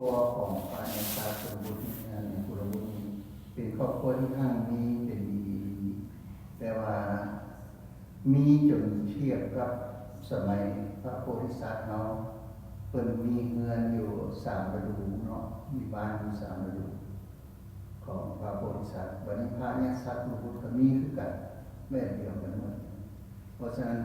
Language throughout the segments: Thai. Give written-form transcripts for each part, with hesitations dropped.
ตัวของฝ่ายชาชนบุรีกุลบุรีเป็นครอบครัวที่ทั้งมีเป็นดีแต่ว่ามีจนเทียบกับสมัยพระโพธิสัตว์เนาะเพิ่นมีเฮือนอยู่3 ฤดูเนาะมีบ้านอยู่3 ฤดูของพระโพธิสัตว์วันนี้พระเนี่ยสัตว์บุตรก็มีคือกันแบบเดียวกันหมดเพราะฉะนั้น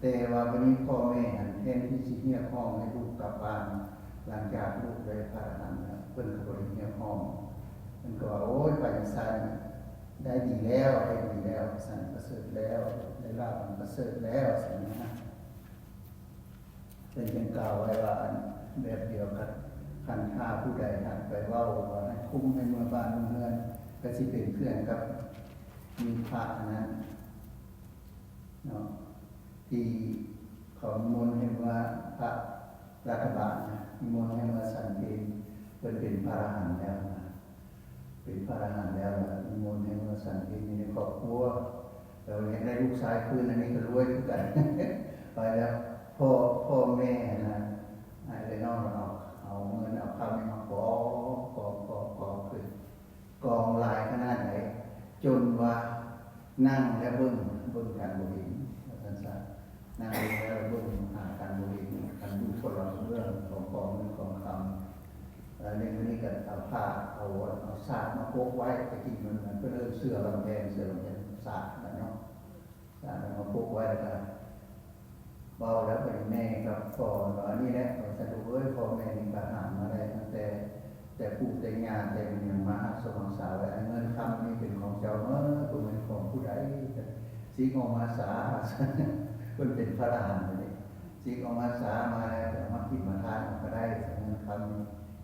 แต่ว่าวันนี้พ่อแม่แทนที่สิเฮียห้องให้ลูกกลับบ้านหลังจากลูกได้พระอรหันต์แล้วเพิ่นก็บ่ได้เฮียห้องเพิ่นก็ว่าโอ้ยไปซั่นได้ดีแล้วได้ดีแล้วสั่นประเสริฐแล้วได้ลาภประเสริฐแล้วสั่นนะเป็นจังกล่าวไว้ว่าแบบเดียวกันคันถ้าผู้ใดหันไปเว้าว่าให้คุ้มให้เมื่อบ้านเมืองก็สิเป็นเพื่อนกับมีพระนั้นเนาะที่เขานิมนต์ให้ว่าพระรัฐบาลนิมนต์ให้มาสันเพลเป็นพระอรหันต์แล้วนะเป็นพระอรหันต์แล้วนิมนต์ให้มาสันเพลในครอบครัวเราอยากได้ลูกชายคืนอันนี้ก็รวยทุกกัน ไปแล้วพ่อแม่นะเลยน้องเอาเงินเอาคำมาขอคือกองลายขนาดไหนจนว่านั่งและเบิ่งการบริหารสั้นๆนั่งแล้วเบิ่งหาการบริหารการดูคนเราเรื่องของเงินของคำในวันนี้ก็เอาผ้าเอาศาสตร์มาโพกไว้ตะกี้มันก็เริ่มเสื้อลำแพงศาสตร์นะเนาะศาสตร์มาโพกไว้แล้วก็เบาแล้วเป็นแม่กับพ่ออันนี้แหละสะดวกพ่อแม่มีปัญหามาได้ตั้งแต่ปู่แต่ย่าแต่เป็นอย่างมาสมองสาวไว้เงินคำนี่เป็นของเจ้าตัวเป็นของผู้ใดสีออกมาสาเป็นพระอรหันต์เลยสีออกมาสามาแล้วแต่มาคิดมาทานก็ได้เงินคำนี่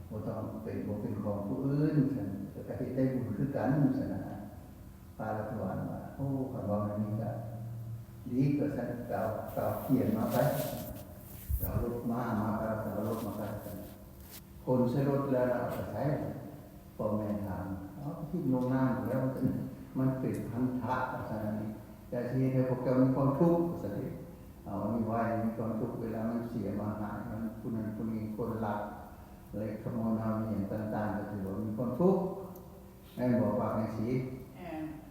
บ่ต้องเป็นของผู้อื่นแต่ก็ได้บุญคือกันสนะปารัตวันว่าโอ้คำว่ามันมีกันดีก็สั่งเก่าเขียนมาไปเราลดมาเราลดมาไปคนใช้รถแล้วเราจะใช้พ่อแม่ถามที่ลงน้ำแล้วมันเป็นพันธะอะไรนี่แต่ที่ในพวกเรามีความทุกข์สิมีไว้มีความทุกข์เวลามันเสียมาหายมันคนนั้นคนนี้คนหลักเลยขโมยเอาอย่างต่างๆก็ถือว่ามีความทุกข์ให้บอกว่าไงสิ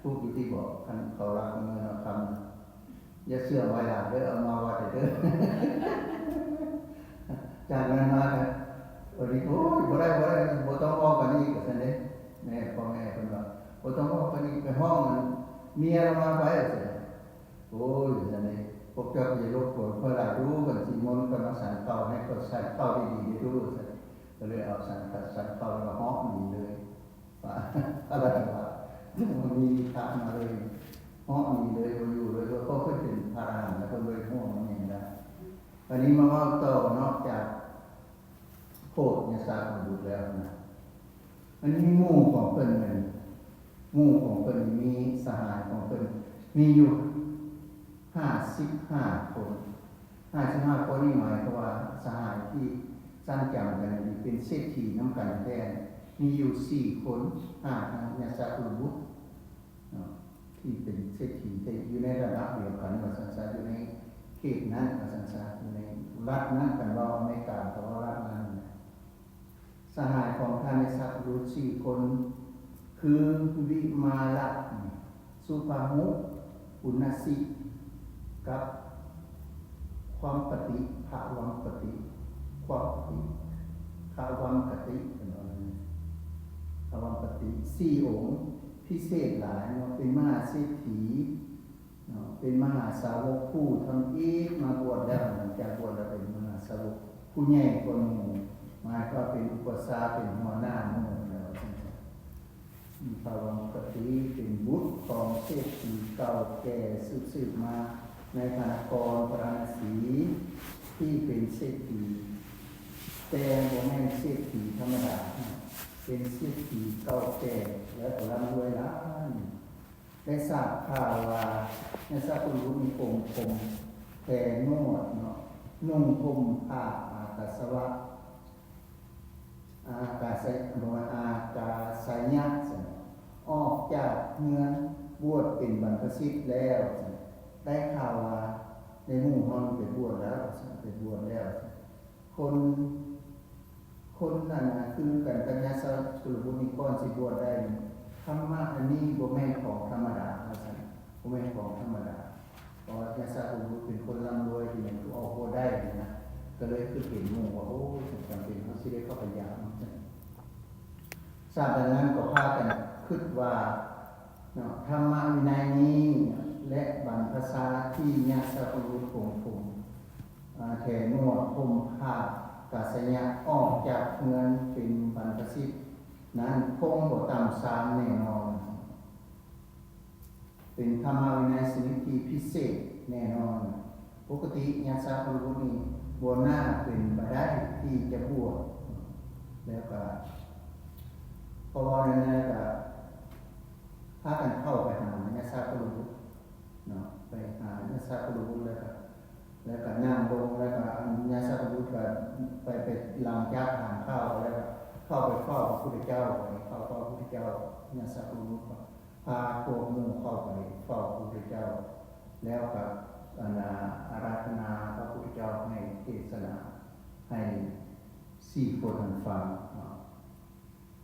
ทุกข์อยู่ที่บอกเขารักเงินเราทำอย่าเชื่อไว้หลักเด้อเอามาว่าเด้อจากนั้นมาวันนี้โอ้ยบ่ได้บ่ต้องออกกันนี่ก็ซั่นเด้แม่พ่อแม่เพิ่นว่าบ่ต้องออกกันนี่ไปห้องเมียเรามาไปซั่นโอ้ยซั่นนี่พวกเจ้าอย่ารบกวนเพิ่นล่ะรู้กันสิมนต์กันมาสั่นเข้าให้ก็สั่นเข้าดีๆได้รู้ซั่นก็เลยเอาสั่นเข้าแล้วก็ฮ้องนี่เลยว่าอะไรว่ามันมีทางมาเลยฮ้องนี่เลยบ่อยู่เลยก็เพิ่นเป็นพระอรหันต์แล้วก็เลยฮ้องมันอย่างนั้นวันนี้มาเว้าต่อนอกจากโพธิเนี่ยทราบมาดูแล้วนะอันนี้หมู่ของเพิ่นเนี่ยหมู่ของเพิ่นมีสหายของเพิ่นมีอยู่55 คน55 คนนี่หมายความว่าสหายที่สร้างจำกันเป็นเศรษฐีน้ำกันแท้มีอยู่4 คนเนี่ยซาอุบุตรที่เป็นเศรษฐีที่อยู่ในระดับเดียวกันว่าสันๆอยู่ในเขตนั้นว่าสันๆอยู่ในรัฐนั้นกันว่าอเมริกาแต่ว่ารัฐนั้นสหายของท่านในสัตว์รู้4 คนคือวิมาละสุภาหุอุณสิกับความปฏิภาวังปฏิความปฏิภาวังปฏิเป็นอะไรภาวังปฏิ4 องค์พิเศษหลายเป็นมหาเศรษฐีเป็นมหาสาวกผู้ทำอีกมาบวชแล้วหลังจากบวชแล้วเป็นมหาสาวกผู้ใหญ่คนหมู่มาก็เป็นอุปสาเป็นหัวหน้าหมู่แล้วภาวังปฏิเป็นบุตรของเศรษฐีเก่าแก่สืบมาในธนกรพระนศีที่เป็นเศรษฐีแต่บ่แม่นเศรษฐีธรรมดาเป็นเศรษฐีเก่าแก่และร่ำรวยล้านได้ทราบข่าวว่าในสัพพุรุมีองค์แต่นวดเนาะนุ่งห่มผ้าอากาสวะอากาศยะออกจากเมืองบวชเป็นบรรพชิตแล้วได้ข่าวว่าในหมู่เฮาไปบวชแล้วคน คนนั้นนะคือกันกัญญาสกุลบุญนิกรสิบวชได้ธรรมะอันนี้บ่แม่นของธรรมดาว่าซั่นบ่แม่นของธรรมดาเพราะว่าญาสกุลบุญเป็นคนร่ำรวยที่มันออกบ่ได้นะก็เลยคือเห็นหมู่ว่าโอ้ยจำเป็นเขาสิได้เข้าไปยามทราบดังนั้นก็พากันคิดว่าธรรมะวินัยนี้และบรรพชาที่ญาสกุลบุญผมแถนวดคมภาพกาสยะออกจากเงินเป็นบรรพชิตนั้นคงบ่ต่ำ3แน่นอนเป็นธรรมวินัยสมิติพิเศษแน่นอนปกติญาติสาธุบุญนี้บวชหน้าเป็นบ่ได้ที่จะบวชแล้วก็พอวันนั้นก็พากันเข้าไปหาญาติสาธุบุญเนาะไปหาญาติสาธุบุญแล้วก็นั่งลงแล้วก็ญาติสาธุบุญก็ไปล้างจานทานข้าวแล้วก็เข้าไปเฝ้าพระพุทธเจ้าเข้าเฝ้าพระพุทธเจ้าญาติสาธุบุญพาพวกหมู่เข้าไปเฝ้าพระพุทธเจ้าแล้วก็อาราธนาพระพุทธเจ้าให้เทศนาให้4คนฟัง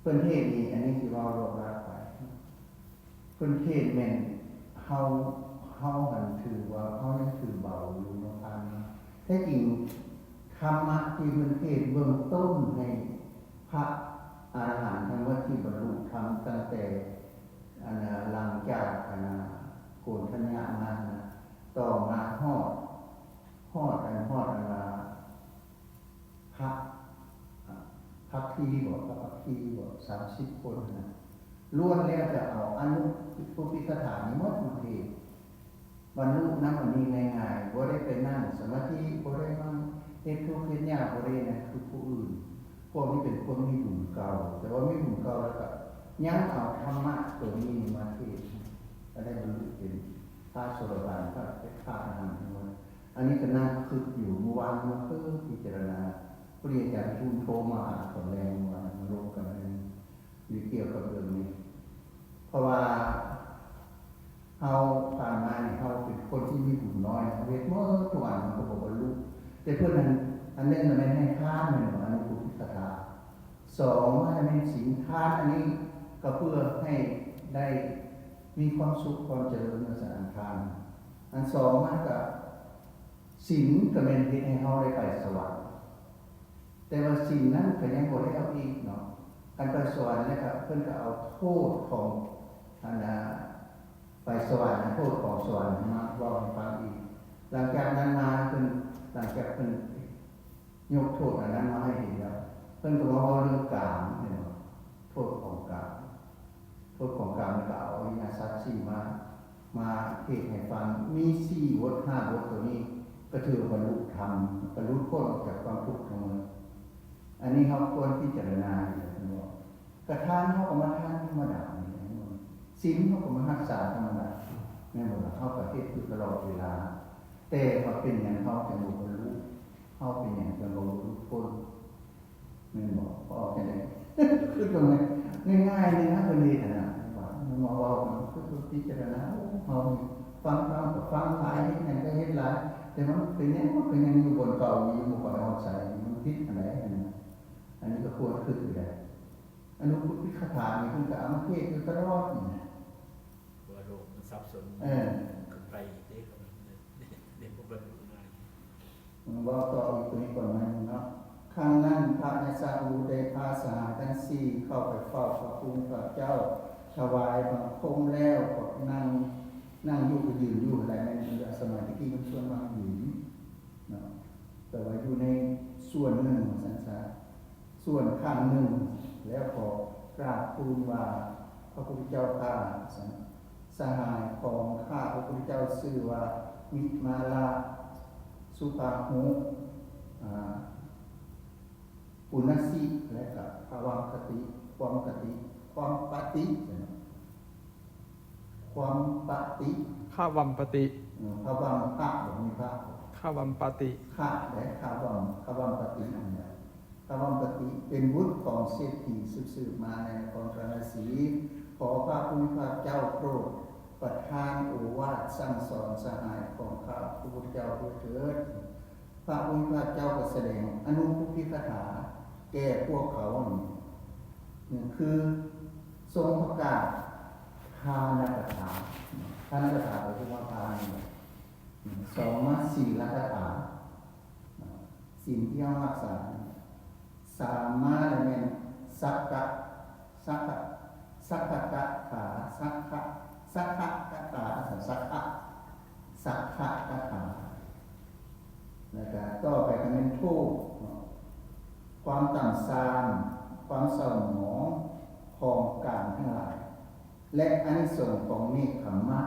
เพิ่นเทศนี้อันนี้สิเว้ารวบรัดไปเพิ่นเทศแม่นเฮาหันถือว่าเฮายังถือเบาอยู่เนาะครับแท้จริงธรรมะที่เพิ่นเทศเบื้องต้นให้พระอรหันต์ทั้งหมดที่บรรลุธรรมตั้งแต่หลังจากโกณฑัญญามาต่อมาฮอดพระที่บอกพระที่บอก30 คนนะล้วนแล้วจะเอาอนุปุพิกถานี้หมดมาเทศบรรลุนั้นมันมีง่ายๆบ่ได้ไปนั่งสมาธิบ่ได้นั่งเฮ็ดทุกข์เฮ็ดยากบ่ได้นะคือผู้อื่นพวกนี้เป็นคนมีบุญเก่าแต่ว่ามีบุญเก่าแล้วก็ยังเอาธรรมะตัวนี้มาเทศก็ได้บรรลุเป็นพระโสดาบันพระเป็นพระอรหันต์ทั้งหมดอันนี้ก็น่าคิดอยู่เมื่อวานมาเพิ่มพิจารณาปริยาจารย์ทูลโทรมาหาตอนแรงว่ามาลงกันอยู่เกี่ยวกับเรื่องนี้เพราะว่าเฮาผ่านมาเนี่ยเฮาเป็นคนที่มีบุญน้อยเวทเมื่อทุกวันมันก็บ่บรรลุแต่เพิ่นนั้นอันนึงมันไม่ให้ค้านมันอันนี้ปุพิกถา2ว่าในศีลทานอันนี้ก็เพื่อให้ได้มีความสุขความเจริญในสังขารอัน2มันก็ศีลก็เป็นเฮ็ดให้เฮาได้ไปสวรรค์แต่ว่าศีลนั้นก็ยังบ่ได้เอาอีกเนาะการไปสวรรค์แล้วก็เพิ่นก็เอาโทษของไปสวรรค์โทษของสวรรค์มาเว้าให้ฟังอีกหลังจากนั้นมาเพิ่นยกโทษอันนั้นมาให้เห็นแล้วเพิ่นก็มาเว้าเรื่องกามนี่เนาะโทษของกามก็เอาอริยสัจ4มาเทศให้ฟังมี4บท5บทตัวนี้ก็ถือบรรลุธรรมบรรลุพ้นออกจากความทุกข์ทั้งหมดอันนี้เฮาควรพิจารณาอยู่เนาะกระทานเฮาก็มาทานธรรมดานี่ศีลเฮาก็มารักษาธรรมดาแม่นบ่ล่ะเฮาก็เฮ็ดอยู่ตลอดเวลาแต่ว่าเป็นหยังเฮาจังบ่บรรลุเฮาเป็นหยังจังบ่บรรลุพ้นแม่นบ่พอจังได๋คือตรงนี้ง่ายๆเลยนะเพิ่นเฮ็ดน่ะว่ามันมาเว้าคือพิจารณาเฮาฟังหลายเฮ็ดหยังก็เฮ็ดหลายแต่มันเป็นหยังอยู่บนเก่าอยู่บ่ค่อยเอาใส่มันผิดอันใดอันนี้ก็ควรคิดอยู่ได้อนุพุทธิคถานี่เพิ่นก็เอามาเทศอยู่ตลอดนี่ว่าโลกมันสับสนขึ้นไปเด็กพวกบรรลุง่ายว่าต่ออีกตัวนี้ก่อนมั้ยเนาะครั้งนั้นพระญาสาอุได้พาสหายทั้ง4เข้าไปเฝ้าพระคุณพระเจ้าถวายบังคมแล้วก็นั่งอยู่ก็ยืนอยู่อะไรในสมัยที่มันส่วนมากยืนเนาะแต่ว่าอยู่ในส่วนหนึ่งสันสาส่วนข้างหนึ่งแล้วขอกราบทูลว่าพระพุทธเจ้าข้าสหายของข้าพระพุทธเจ้าชื่อว่ามิมาลาสุภาหุปุณสีและกับภวังคติความปฏิข้าวัมปฏิภวัมพระมีพระข้าวัมปฏิข้าและภวัมปฏิเนี่ยภวัมปฏิเป็นบุตรของเศรษฐีสืบมาในนครพระนศีขอพระผู้มีพระเจ้าโปรดประทานโอวาทสั่งสอนสหายของข้าพระพุทธเจ้าด้วยเถิดพระผู้มีพระเจ้าก็แสดงอนุพุทธิคถาแ ก้พวกเขานี่คือทรงประกาศทานกถาทานกถาแปลว่าทานสองมาสี่ลักถาสิ่งที่เรารักษาสามมาแล้วแม่นสักกะสักกะสักกะกะถาสักกะสักกะกะถาสักกะสักกะกะถาแล้วก็ต่อไปก็เป็นทูปความต่ำทรามความเศร้าหมองของกลางทั้งหลายและอานิสงส์ของเนคขมมะ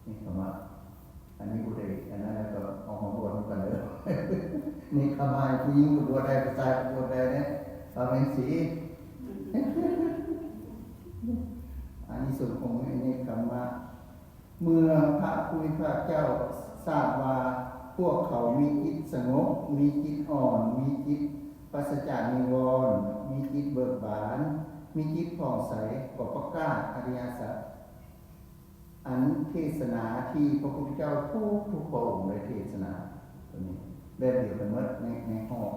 เนคขมมะอันนี้อุเดชอันนั้นก็ออกมาบวชกันเลยเนคขมมะผู้หญิงบวชได้ผู้ชายบวชได้เนี่ยเอาเป็นสีอานิสงส์ของเนคขมมะเมื่อพระผู้มีพระเจ้าทราบว่าพวกเขามีจิตสงบมีจิตอ่อนมีจิตปราศจากนิวรณ์มีจิตเบิกบานมีจิตผ่องใสก็ประกาศอริยสัจอันเทศนาที่พระพุทธเจ้าทุกพระองค์ได้เทศนาตัวนี้แบบเดียวกันหมดในห้อง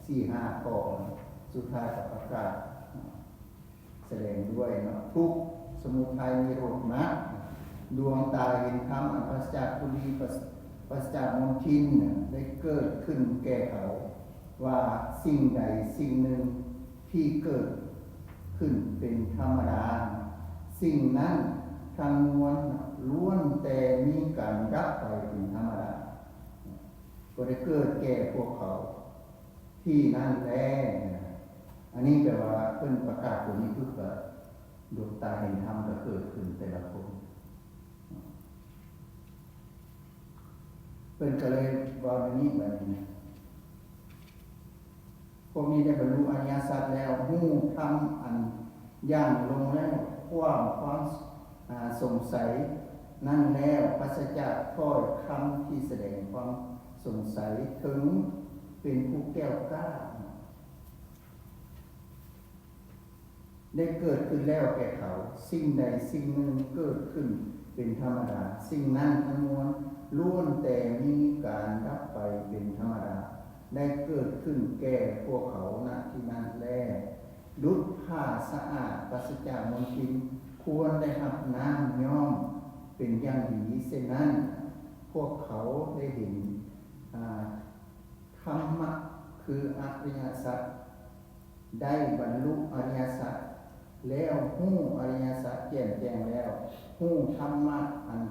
4-5 ข้อสุดท้ายกับประกาศแสดงด้วยเนาะทุกสมุทัยนิโรธมรรคดวงตาเห็นธรรมอันปราศจากทุลีปราศจากมลทินได้เกิดขึ้นแก่เขาว่าสิ่งใดสิ่งหนึ่งที่เกิดขึ้นเป็นธรรมดาสิ่งนั้นทั้งมวลล้วนแต่มีการดับไปเป็นธรรมดาก็ได้เกิดแก่พวกเขาที่นั่นแลอันนี้แปลว่าเพิ่นประกาศตัวนี้คือว่าดวงตาเห็นธรรมก็เกิดขึ้นแต่ละคนเพิ่นก็เลยว่าอย่างนี้แบบนี้พวกนี้ได้บรรลุอริยสัจแล้วหู้ทำอันย่างลงแล้วความสงสัยนั่นแล้วปราศจากถ้อยคำที่แสดงความสงสัยถึงเป็นผู้แก้วกล้าได้เกิดขึ้นแล้วแก่เขาสิ่งใดสิ่งหนึ่งเกิดขึ้นเป็นธรรมดาสิ่งนั้นทั้งมวลล้วนแต่มีการดับไปเป็นธรรมดาได้เกิดขึ้นแก่พวกเขาณที่นั้นแลดุจผ้าสะอาดปราศจากมลทินควรได้รับน้ำย้อมเป็นอย่างดีเช่นนั้นพวกเขาได้เห็นธรรมะคืออริยสัจได้บรรลุอริยสัจแล้วหู้อริยสัจแจ่มแจ้งแล้วหู้ธรรมะอัน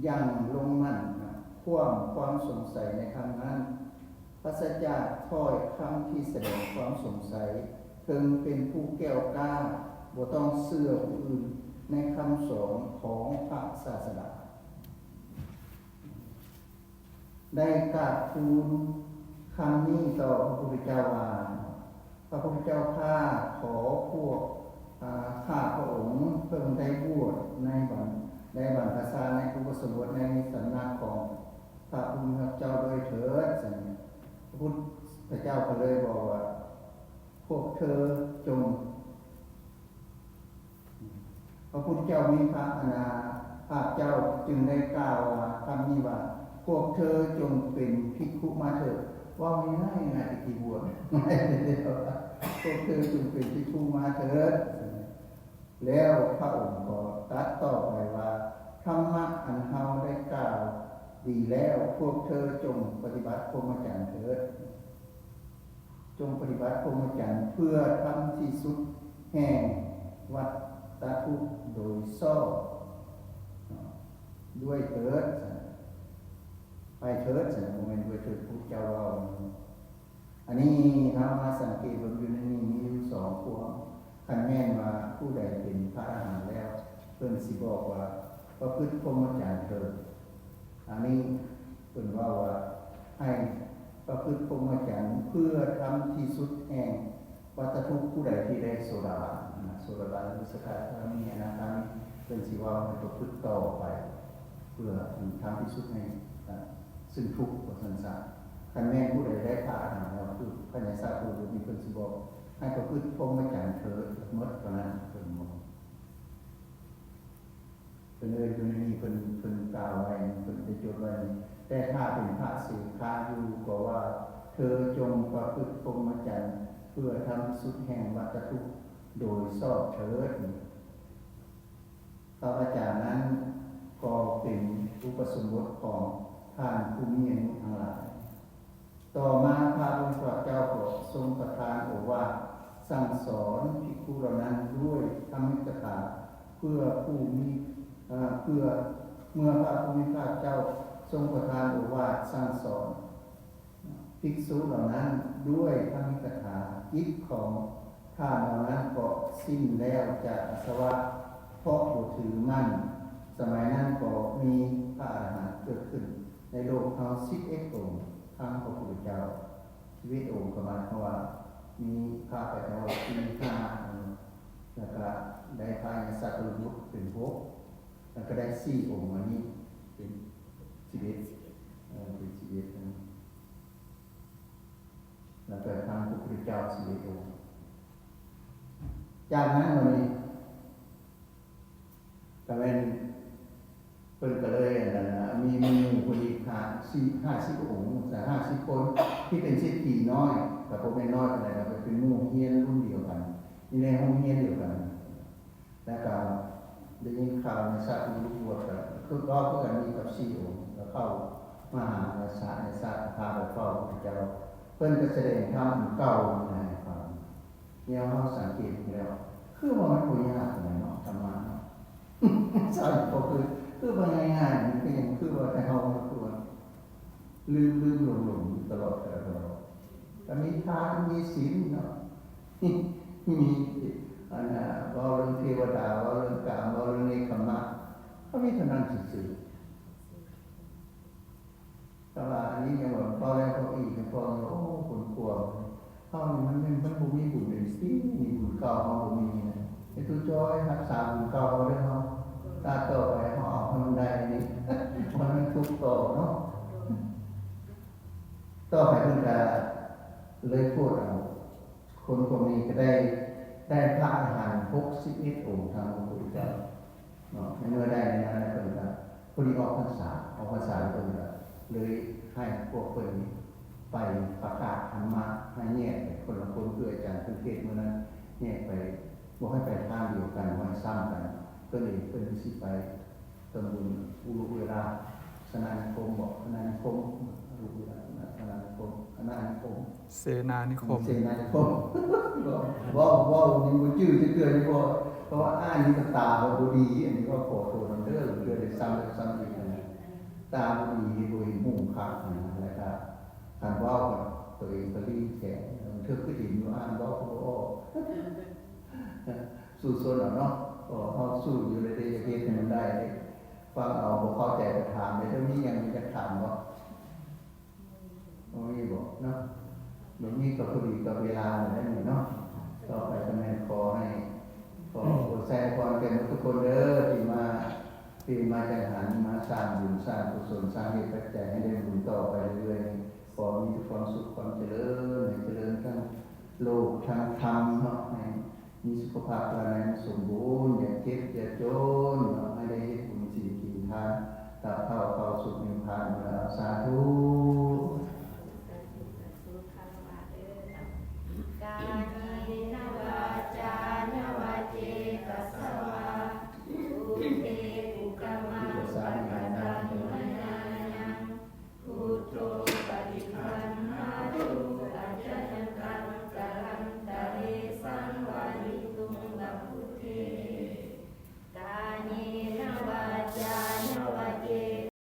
ยังลงมั่นความสงสัยในคำนั้นปราศจากถ้อยคำที่แสดงความสงสัยเพิ่งเป็นผู้แก้วกล้าบ่ต้องเชื่อผู้อื่นในคำสอนของพระศาสดาได้กราบทูลคำนี้ต่อพระพุทธเจ้าว่าพระพุทธเจ้าข้าขอพวกข้าพระองค์เพิ่งได้บวชในบรรพชาในอุปสมบทในสำนักของพระพุทธเจ้าโดยเถิดพระพุทธเจ้าก็เลยบอกว่าพวกเธอจงพระพุทธเจ้ามีพระอนาภาพเจ้าจึงได้กล่าวว่าคำนี้ว่าพวกเธอจงเป็นภิกขุมาเถิดว่ามีง่ายง่ายที่บวชไม่ได้พวกเธอจงเป็นภิกขุมาเถิดแล้วพระองค์ก็ตรัสต่อไปว่าธรรมะอันเฮาได้กล่าวดีแล้วพวกเธอจงปฏิบัติพรหมจรรย์เถิดจงปฏิบัติพรหมจรรย์เพื่อทำที่สุดแห่งวัฏทุกข์โดยซ่อด้วยเถิดไปเถิดโมเมนต์ด้วยเถิดพระเจ้าเราอันนี้เรามาสังเกตว่าอยู่ในนี้มีอยู่2 พวกคันแม่นว่าผู้ใดเป็นพระอรหันต์แล้วเพิ่นสิบอกว่าประพฤติพรหมจรรย์เถิดอันนี้เพิ่นว่าให้ประพฤติพรหมจรรย์เพื่อทำที่สุดแห่งวัฏทุกข์ผู้ใดที่ได้โสดาบันวิสกาคามีอนาคามีเป็นสิว่าให้ประพฤติต่อไปเพื่อทำที่สุดในซึ่งทุกข์ของสังสารคันแม่ผู้ใดได้พระอรหันต์แล้วคือพระญาณผู้มีเพิ่นสิบอกให้ประพฤติพรหมจรรย์เถิดหมดเท่านั้นเพิ่นบอกเป็นเลยตรงนี้เพิ่นกล่าวไว้เพิ่นได้จดไว้แต่ถ้าเป็นพระสิกขาอยู่ก็ว่าเธ อจงประพฤติพรหมจรรย์เพื่อทำสุดแห่งวัฏทุกข์โดยชอบเถิดพระอาจารย์นั้นก็เป็นอุปสมบทของท่านผู้มีอายุทั้งหลายต่อมาพระองค์เจ้าก็ทรงประทานโอวาทสั่งสอนภิกขุเหล่านั้นด้วยธรรมิกถาเพื่อผู้มีเพื่อเมื่อพระผู้มีพระเจ้าทรงประทานโอวาทสั่งสอนภิกษุเหล่านั้นด้วยธรรมิกถาจิตของท่านเหล่านั้นก็สิ้นแล้วจากอาสวะเพราะผู้ถือมั่นสมัยนั้นก็มีพระอรหันต์เกิดขึ้นในโลกทั้ง11 องค์ทั้งพระพุทธเจ้า11 องค์ก็หมายความว่ามีพระปัจเจกที่5แล้วก็ได้พระสัตตุบุตรเป็น6แล้วก็ได้4 องค์อันนี้เป็น11เป็น11แล้วก็ทางพระพุทธเจ้า11 องค์จากนั้นวันนี้ก็เป็นเพิ่นก็เลยมีคนอีก50 องค์แต่50 คนที่เป็นเศรษฐีน้อยแต่พวกเป็นน้อยอะไรก็เป็นหมู่เฮียนรุ่นเดียวกันอยู่ในห้องเฮียนเดียวกันแล้วก็ได้ยินข่าวในสัตว์ลูกบวชกันคือก็เพื่อนมีกับ4 องค์แล้วเข้ามาหาในสัตว์พาไปเฝ้าพระเจ้าเพิ่นก็แสดงธรรมเก่าในความเนี่ยเราสังเกตแล้วคือว่ามันบ่ยากเลยเนาะธรรมะเนาะใช่ก็คือว่าง่ายๆมันคืออย่างคือว่าแต่เฮาคือว่าลืมหลงตลอดก็มีทานมีศีลเนาะมีอันน่ะบ่เรื่องเทวดาบ่เรื่องกามบ่เรื่องเนกขมะก็มีเท่านั้นซื่อๆแต่ว่าอันนี้ยังว่าพอแล้วก็อีกพอโอ้คนกลัวเฮานี่มันบ่มีบุญเลยสิมีบุญเก่าเฮาบ่มีนะไอ้ตุจ้อยรักษาบุญเก่าเด้อเฮาตาต่อไปเฮาเอามันได้นี่มันทุกข์ต่อเนาะต่อไปเพิ่นก็เลยพูดเอาคนพวกนี้ก็ได้พระอรหันต์61 องค์ทางพระพุทธเจ้าเนาะเมื่อได้ในนั้นเพิ่นก็พอดีออกพรรษาเพิ่นก็เลยให้พวกเพิ่นไปประกาศธรรมะให้แยกไปคนละคนคืออาจารย์เพิ่นเทศน์มื้อนั้นแยกไปบ่ให้ไปทางเดียวกันบ่ให้ซ้ำกันก็เลยเพิ่นสิไปตำบลอุรุเวลาสนานิคมบอกสนานิคมอุรุเวลาสนานิคมสนานิคมเสนานิคมว่านี่มันชื่อจะเกิดนี่เพราะว่าอ่านนี่ตาบ่ดีอันนี้ก็ขอโทษนำเด้อเกิดได้ซ้ำอีกนะตาบ่ดีโดยมุ่งคักนะแล้วก็ท่านว่าตัวเองก็รีแข็งมันคือขึ้นอยู่อ่านบ่สู้ซนเนาะก็เฮาสู้อยู่ได้จะเฮ็ดให้มันได้ฟังเอาบ่เข้าใจก็ถามได้เดี๋ยวนี้ยังมีจะถามบ่มีบ่เนาะเดี๋ยวนี้ก็พอดีกับเวลาแล้วนี่เนาะต่อไปก็แม่ขอให้ขออวยแสดงความแก่ทุกคนเด้อที่มาจังหันมาสร้างบุญสร้างกุศลสร้างเหตุปัจจัยให้ได้บุญต่อไปเรื่อยๆขอมีความสุขความเจริญให้เจริญทั้งโลกทั้งธรรมเนาะให้มีสุขภาพแข็งแรงสมบูรณ์อย่าเจ็บอย่าจนให้ได้เฮ็ดบุญศีลกินทานตราบเข้าสู่นิพพานสาธุ